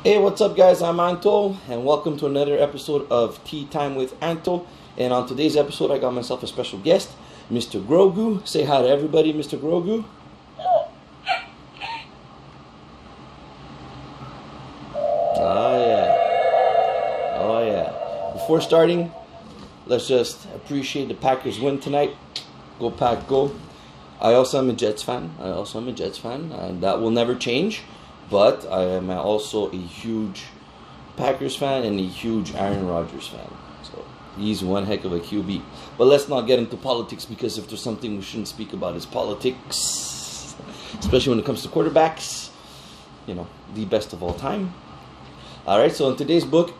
Hey, what's up, guys? I'm Anto, and welcome to another episode of Tea Time with Anto. And on today's episode, I got myself a special guest, Mr. Grogu. Say hi to everybody, Mr. Grogu. Oh yeah. Before starting, let's just appreciate the Packers win tonight. Go Pack, go. I also am a Jets fan, and that will never change. But I am also a huge Packers fan and a huge Aaron Rodgers fan. So he's one heck of a QB. But let's not get into politics, because if there's something we shouldn't speak about is politics. Especially when it comes to quarterbacks. You know, the best of all time. Alright, so in today's book,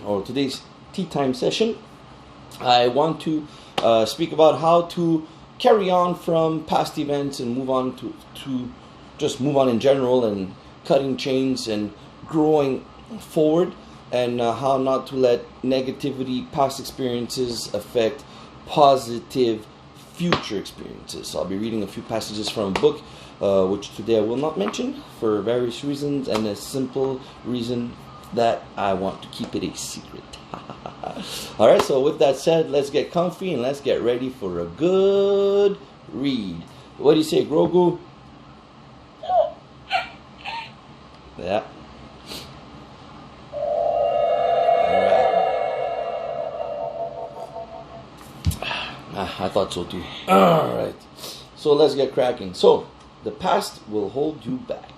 or today's tea time session, I want to speak about how to carry on from past events and move on to just move on in general, and cutting chains and growing forward, and how not to let negativity, past experiences affect positive future experiences. So I'll be reading a few passages from a book, which today I will not mention for various reasons, and a simple reason that I want to keep it a secret. Alright, so with that said, let's get comfy and let's get ready for a good read. What do you say, Grogu? Yeah. Alright. I thought so too. Alright. So let's get cracking. So, the past will hold you back.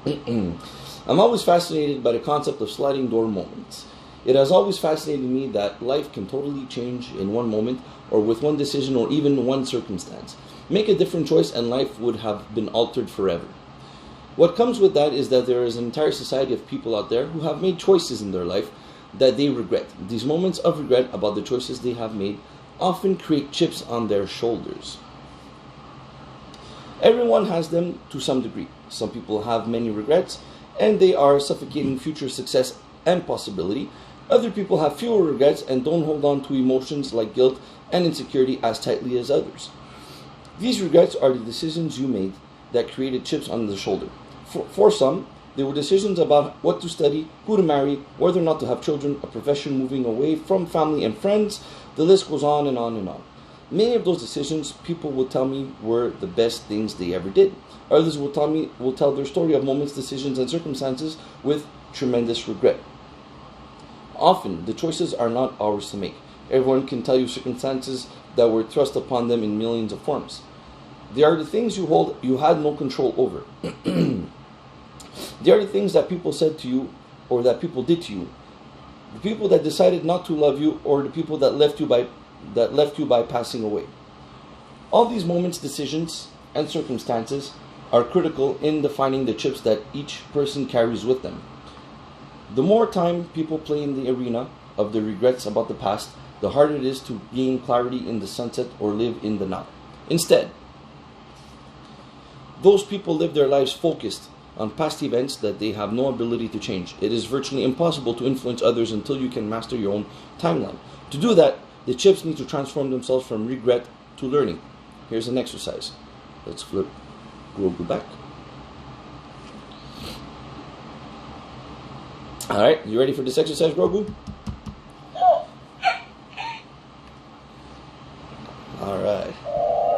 I'm always fascinated by the concept of sliding door moments. It has always fascinated me that life can totally change in one moment, or with one decision, or even one circumstance. Make a different choice and life would have been altered forever. What comes with that is that there is an entire society of people out there who have made choices in their life that they regret. These moments of regret about the choices they have made often create chips on their shoulders. Everyone has them to some degree. Some people have many regrets, and they are suffocating future success and possibility. Other people have fewer regrets and don't hold on to emotions like guilt and insecurity as tightly as others. These regrets are the decisions you made that created chips on the shoulder. For some, they were decisions about what to study, who to marry, whether or not to have children, a profession, moving away from family and friends. The list goes on and on and on. Many of those decisions, people will tell me, were the best things they ever did. Others will tell their story of moments, decisions, and circumstances with tremendous regret. Often, the choices are not ours to make. Everyone can tell you circumstances that were thrust upon them in millions of forms. They are the things you had no control over. They are the things that people said to you, or that people did to you. The people that decided not to love you, or the people that left you by passing away. All these moments, decisions, and circumstances are critical in defining the chips that each person carries with them. The more time people play in the arena of the regrets about the past, the harder it is to gain clarity in the sunset or live in the now. Instead, those people live their lives focused on past events that they have no ability to change. It is virtually impossible to influence others until you can master your own timeline. To do that, the chips need to transform themselves from regret to learning. Here's an exercise. Let's flip Grogu back. Alright, you ready for this exercise, Grogu? Alright,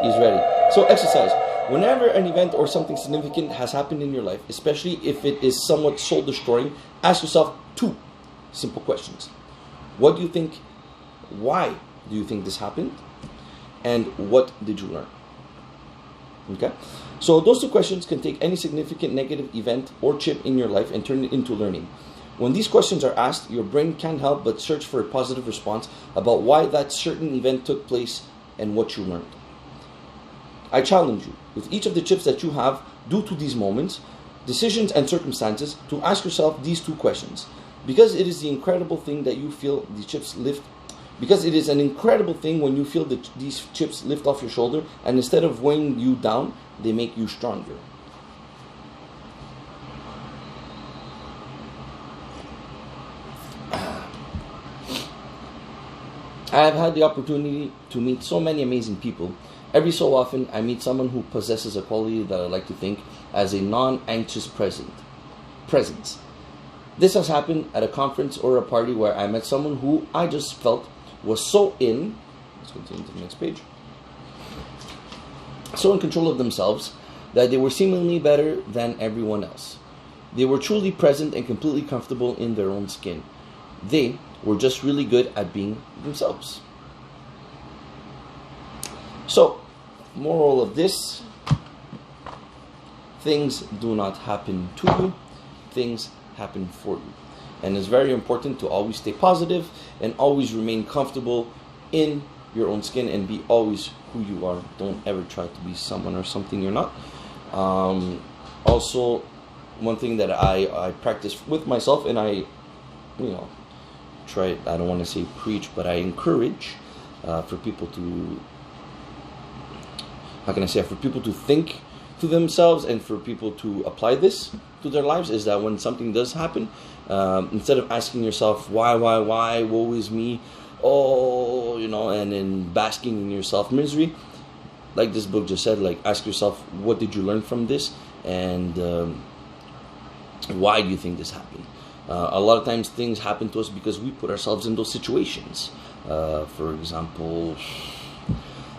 he's ready. So, exercise. Whenever an event or something significant has happened in your life, especially if it is somewhat soul-destroying, ask yourself two simple questions. What do you think? Why do you think this happened? And what did you learn? Okay? So those two questions can take any significant negative event or chip in your life and turn it into learning. When these questions are asked, your brain can't help but search for a positive response about why that certain event took place and what you learned. I challenge you, with each of the chips that you have due to these moments, decisions, and circumstances, to ask yourself these two questions. Because it is the incredible thing that you feel the chips lift. Because it is an incredible thing when you feel these chips lift off your shoulder, and instead of weighing you down, they make you stronger. I have had the opportunity to meet so many amazing people. Every so often, I meet someone who possesses a quality that I like to think as a non-anxious presence. presence. This has happened at a conference or a party where I met someone who I just felt was so in, let's continue to the next page, so in control of themselves that they were seemingly better than everyone else. They were truly present and completely comfortable in their own skin. They were just really good at being themselves. So, moral of this, things do not happen to you, things happen for you. And it's very important to always stay positive and always remain comfortable in your own skin and be always who you are. Don't ever try to be someone or something you're not. Also, one thing that I practice with myself, and I try, I don't want to say preach, but I encourage for people to, how can I say, for people to think to themselves and for people to apply this to their lives, is that when something does happen, instead of asking yourself why, woe is me, oh, and then basking in your self-misery, like this book just said, like, ask yourself, what did you learn from this, and why do you think this happened? A lot of times things happen to us because we put ourselves in those situations. For example,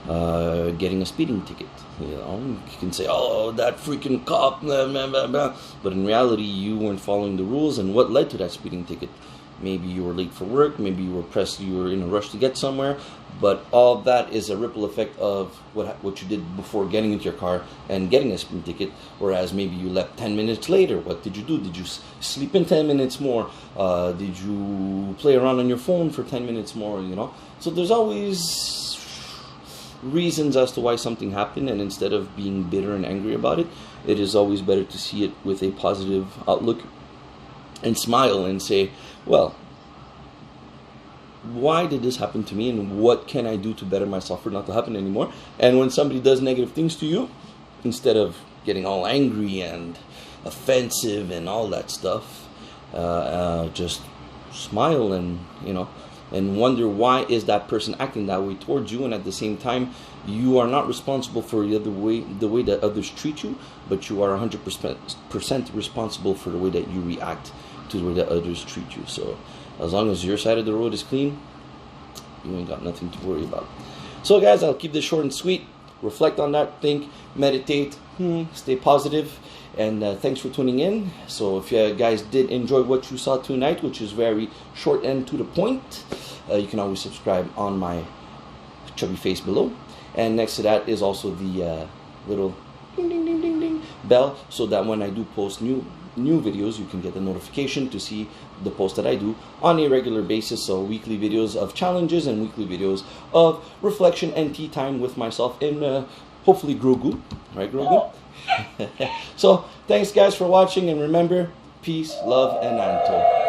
getting a speeding ticket. You can say, oh, that freaking cop, blah, blah, blah, blah. But in reality, you weren't following the rules, and what led to that speeding ticket? Maybe you were late for work, maybe you were in a rush to get somewhere, but all that is a ripple effect of what you did before getting into your car and getting a speeding ticket, whereas maybe you left 10 minutes later. What did you do? Did you sleep in 10 minutes more? Did you play around on your phone for 10 minutes more, So there's always reasons as to why something happened, and instead of being bitter and angry about it, it is always better to see it with a positive outlook and smile and say, well, why did this happen to me, and what can I do to better myself for it not to happen anymore? And when somebody does negative things to you, instead of getting all angry and offensive and all that stuff, just smile and and wonder, why is that person acting that way towards you? And at the same time, you are not responsible for the way that others treat you, but you are 100% responsible for the way that you react to the way that others treat you. So as long as your side of the road is clean, you ain't got nothing to worry about. So guys, I'll keep this short and sweet. Reflect on that, think, meditate, stay positive, and thanks for tuning in. So if you guys did enjoy what you saw tonight, which is very short and to the point, you can always subscribe on my chubby face below. And next to that is also the little ding ding ding ding ding bell, so that when I do post new videos, you can get the notification to see the post that I do on a regular basis. So weekly videos of challenges and weekly videos of reflection and tea time with myself and hopefully Grogu, right Grogu? So thanks guys for watching, and remember, peace, love, and Naruto.